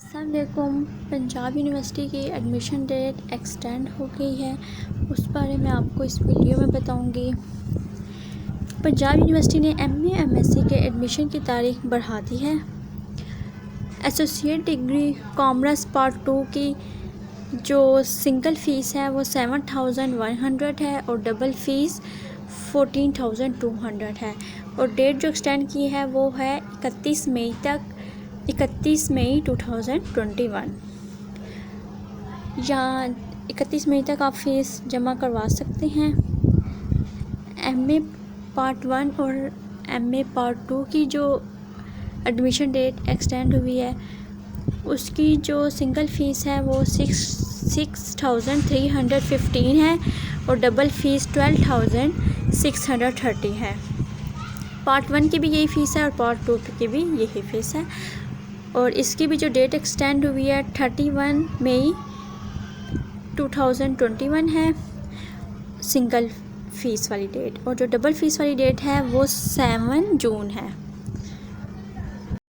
अस्सलामुअलैकुम। पंजाब यूनिवर्सिटी की admission date extend हो गई है, उस बारे में आपको इस वीडियो में बताऊंगी। पंजाब यूनिवर्सिटी ने एमए एमएससी के एडमिशन की तारीख बढ़ा दी है। एसोसिएट डिग्री कॉमर्स पार्ट 2 की जो सिंगल फ़ीस है वो 7,100 है और डबल फ़ीस 14,200 है। और डेट जो एक्सटेंड की है वो है 31 मई तक, 31 मई 2021। या 31 मई तक आप फ़ीस जमा करवा सकते हैं। एमए पार्ट 1 और एमए पार्ट 2 की जो एडमिशन डेट एक्सटेंड हुई है उसकी जो सिंगल फ़ीस है वो 6,315 है और डबल फ़ीस 12,630 है। पार्ट 1 की भी यही फ़ीस है और पार्ट 2 की भी यही फ़ीस है। और इसकी भी जो डेट एक्सटेंड हुई है 31 मई 2021 है सिंगल फ़ीस वाली डेट, और जो डबल फ़ीस वाली डेट है वो 7 जून है।